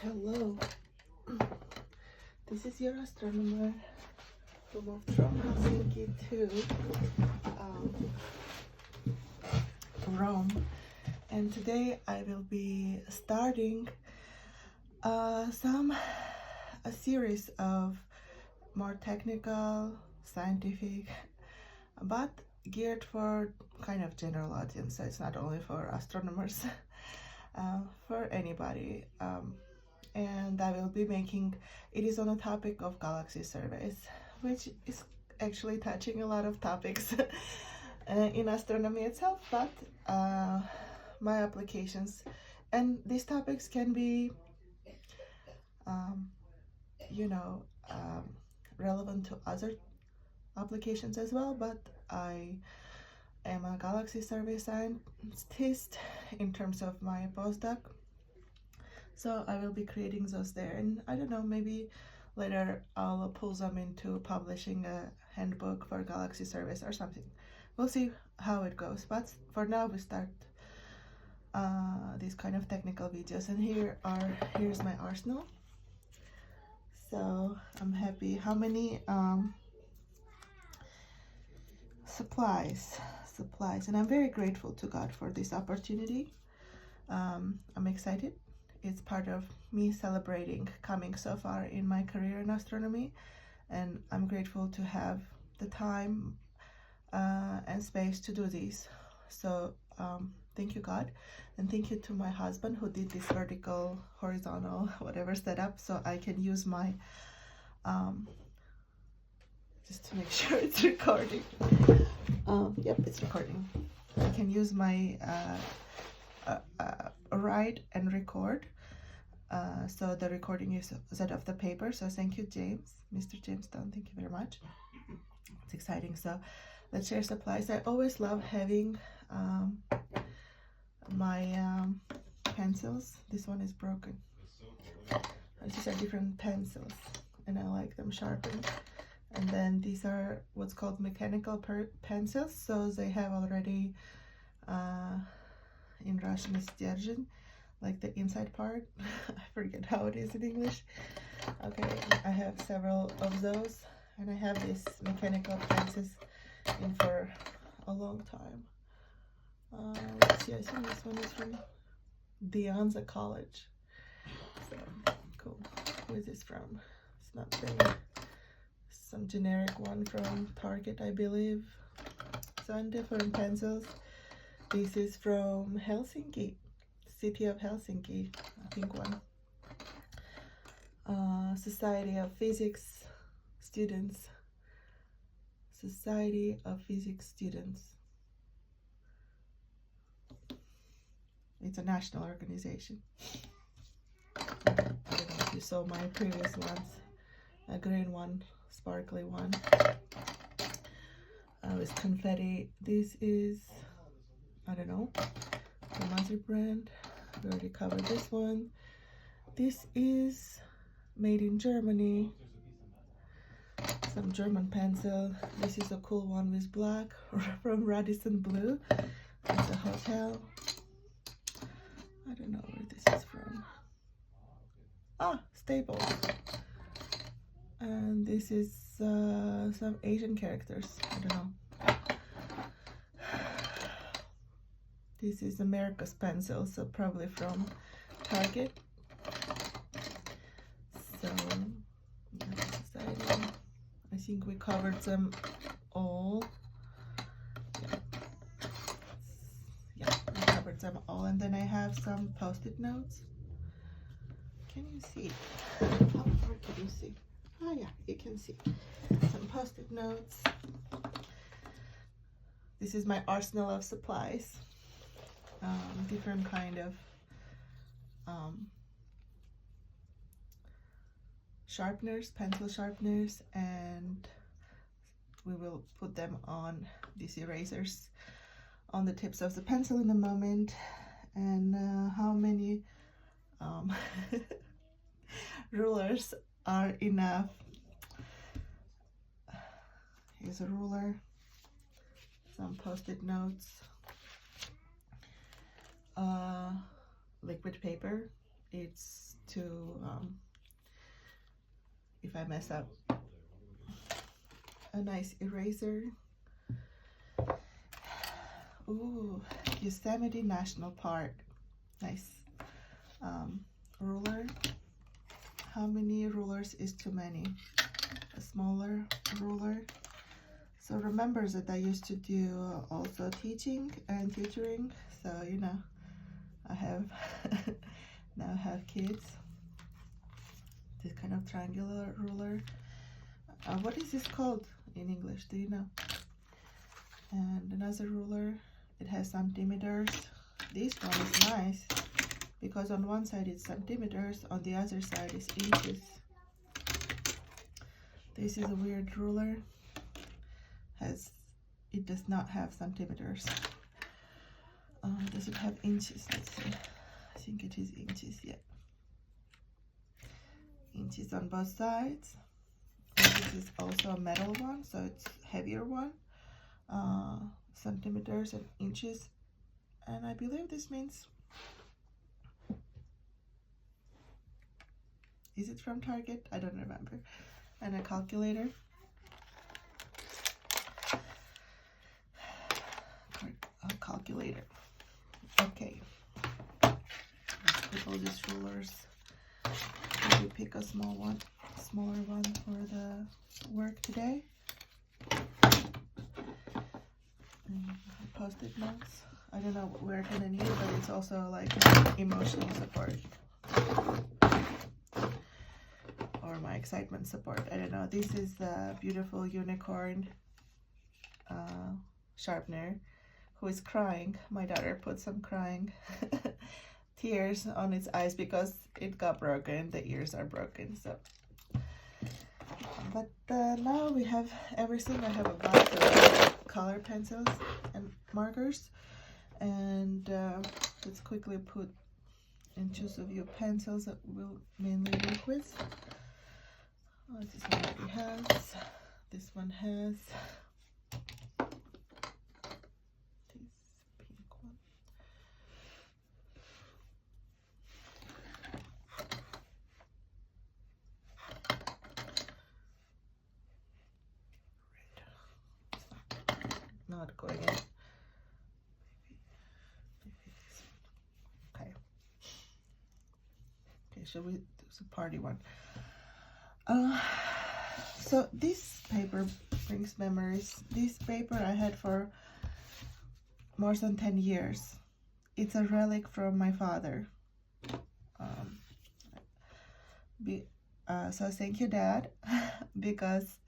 Hello, this is your astronomer who moved from Helsinki to Rome, and today I will be starting a series of more technical, scientific, but geared for kind of general audience, so it's not only for astronomers, for anybody. And I will be making, it is on a topic of galaxy surveys, which is actually touching a lot of topics in astronomy itself, but my applications. And these topics can be, you know, relevant to other applications as well, but I am a galaxy survey scientist in terms of my postdoc. So I will be creating those there, and I don't know, maybe later I'll pull them into publishing a handbook for galaxy surveys or something. We'll see how it goes, but for now we start these kind of technical videos, and here's my arsenal. So I'm happy. How many supplies, and I'm very grateful to God for this opportunity. I'm excited. It's part of me celebrating coming so far in my career in astronomy, and I'm grateful to have the time and space to do this. So thank you, God, and thank you to my husband who did this vertical, horizontal, whatever setup, so I can use my just to make sure it's recording. Yep, it's recording. I can use my write and record. So the recording is set of the paper. So thank you, James, Mr. James Dunn. Thank you very much. It's exciting. So let's share supplies. I always love having my pencils. This one is broken. These are different pencils, and I like them sharpened. And then these are what's called mechanical pencils. So they have already, in Russian, is stержень, like the inside part. I forget how it is in English. Okay, I have several of those, and I have these mechanical pencils in for a long time. Let's see, I think this one is from Dianza College. So cool. Who is this from? It's not saying. Some generic one from Target, I believe. So different pencils. This is from Helsinki, city of Helsinki, I think one. Society of Physics Students. Society of Physics Students. It's a national organization. I don't know if you saw my previous ones. A green one, sparkly one with confetti. This is, I don't know, the mother brand. We already covered this one. This is made in Germany. Some German pencil. This is a cool one with black from Radisson Blue. It's a hotel. I don't know where this is from. Staples. And this is some Asian characters. I don't know. This is America's pencil, so probably from Target. So I think we covered them all. Yeah, we covered them all. And then I have some post-it notes. Can you see? How far can you see? Oh yeah, you can see some post-it notes. This is my arsenal of supplies. Different kind of sharpeners, pencil sharpeners, and we will put them on these erasers on the tips of the pencil in a moment. And how many rulers are enough? Here's a ruler, some post-it notes, liquid paper it's to, if I mess up, a nice eraser. Ooh, Yosemite National Park. Nice. Ruler. How many rulers is too many? A smaller ruler. So remember that I used to do also teaching and tutoring. So, you know, I have now have kids. This kind of triangular ruler. What is this called in English? Do you know? And another ruler. It has centimeters. This one is nice because on one side it's centimeters, on the other side is inches. This is a weird ruler. It does not have centimeters. Does it have inches? Let's see. I think it is inches, yeah. Inches on both sides. And this is also a metal one, so it's heavier one. Centimeters and inches. And I believe this means, is it from Target? I don't remember. And a calculator. Calculator. Okay. Let's put all these rulers. Maybe pick a smaller one for the work today. Post-it notes. I don't know what we're gonna need, but it's also like emotional support or my excitement support. I don't know. This is the beautiful unicorn sharpener who is crying. My daughter put some crying tears on its eyes because it got broken. The ears are broken. So, but now we have everything. I have a box of color pencils and markers, and let's quickly put and choose a few pencils that we'll mainly work with. This one already has. This one has. Not going in. Okay. Okay, shall we do the party one? So this paper brings memories. This paper I had for more than 10 years. It's a relic from my father. So thank you, Dad, because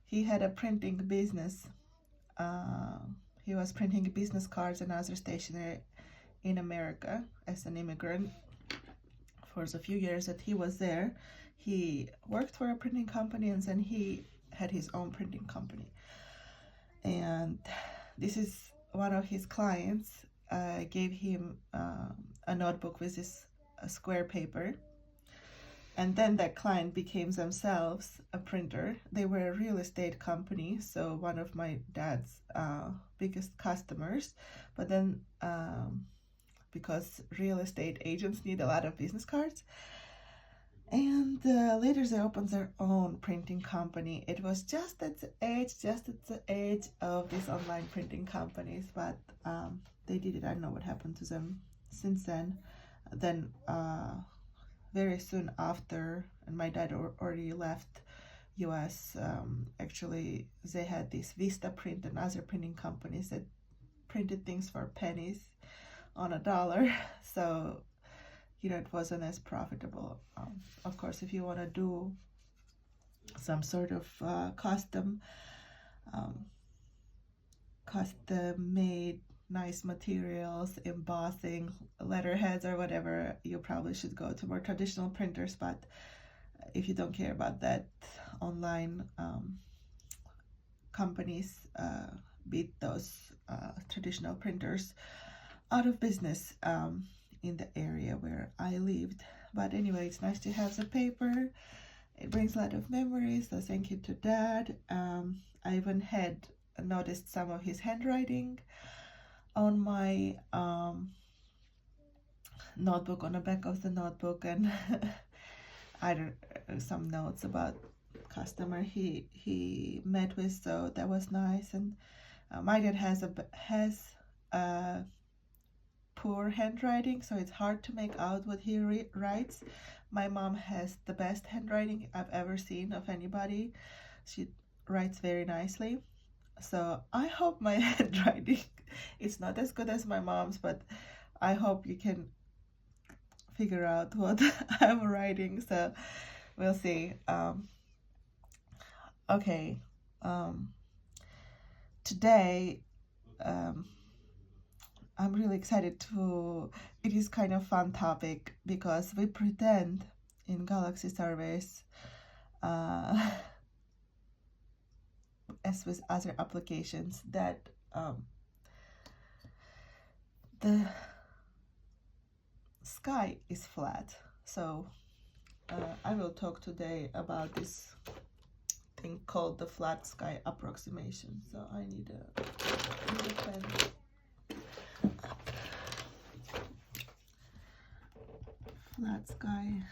he had a printing business. He was printing business cards and other stationery in America as an immigrant. For the few years that he was there, he worked for a printing company, and then he had his own printing company. And this is one of his clients gave him a notebook with this square paper. And then that client became themselves a printer. They were a real estate company, so one of my dad's biggest customers. But then, because real estate agents need a lot of business cards, and later they opened their own printing company. It was just at the age of these online printing companies, but they did it. I don't know what happened to them since then. Then very soon after, and my dad already left US, actually they had this Vista Print and other printing companies that printed things for pennies on $1. So, you know, it wasn't as profitable. Of course, if you want to do some sort of custom made nice materials, embossing, letterheads or whatever, you probably should go to more traditional printers. But if you don't care about that, online companies beat those traditional printers out of business in the area where I lived. But anyway, it's nice to have the paper. It brings a lot of memories, so thank you to Dad. I even had noticed some of his handwriting on my notebook on the back of the notebook, and I don't some notes about customer he met with, so that was nice. And my dad has a poor handwriting, so it's hard to make out what he writes. My mom has the best handwriting I've ever seen of anybody. She writes very nicely, so I hope my handwriting is not as good as my mom's, but I hope you can figure out what I'm writing, so we'll see. Okay, today I'm really excited to, it is kind of fun topic because we pretend in Galaxy surveys, as with other applications, that the sky is flat. So I will talk today about this thing called the flat sky approximation. So I need a pen. Flat sky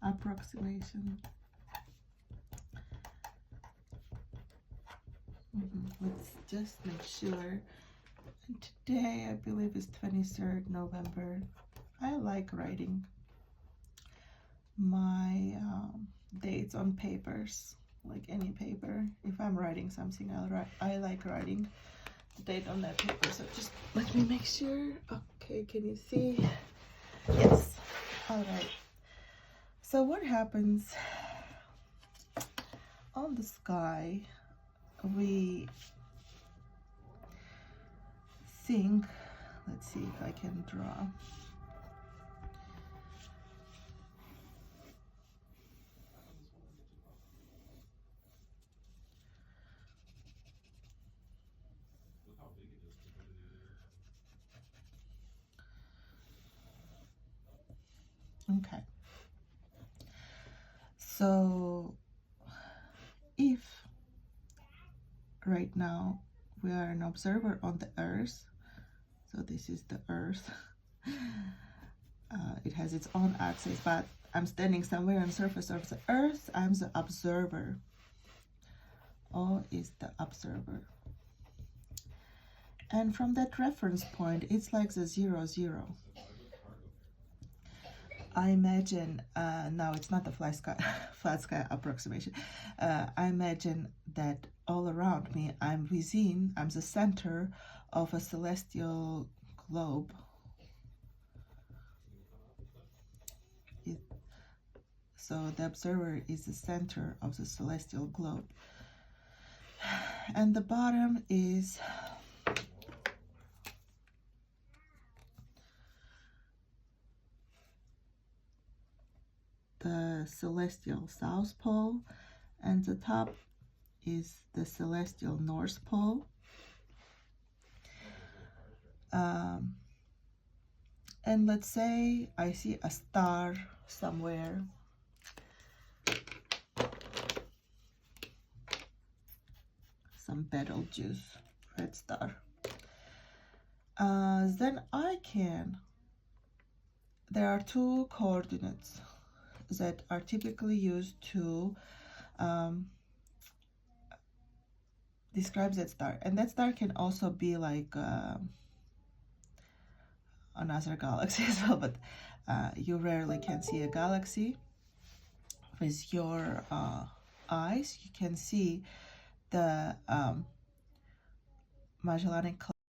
approximation. Let's just make sure. And today I believe is 23rd November. I like writing my dates on papers, like any paper. If I'm writing something, I like writing the date on that paper. So just let me make sure. Okay, can you see? Yes. All right. So what happens on the sky? We think, let's see if I can draw. Okay. So if right now we are an observer on the Earth, so this is the Earth. It has its own axis, but I'm standing somewhere on the surface of the Earth. I'm the observer. O is the observer. And from that reference point, it's like the 0, 0. I imagine, now it's not the flat sky approximation. I imagine that all around me, I'm the center of a celestial globe. So the observer is the center of the celestial globe. And the bottom is the celestial South Pole, and the top is the celestial North Pole. And let's say I see a star somewhere. Some Betelgeuse, red star. Then there are two coordinates that are typically used to describe that star. And that star can also be like another galaxy as well, but you rarely can see a galaxy with your eyes. You can see the Magellanic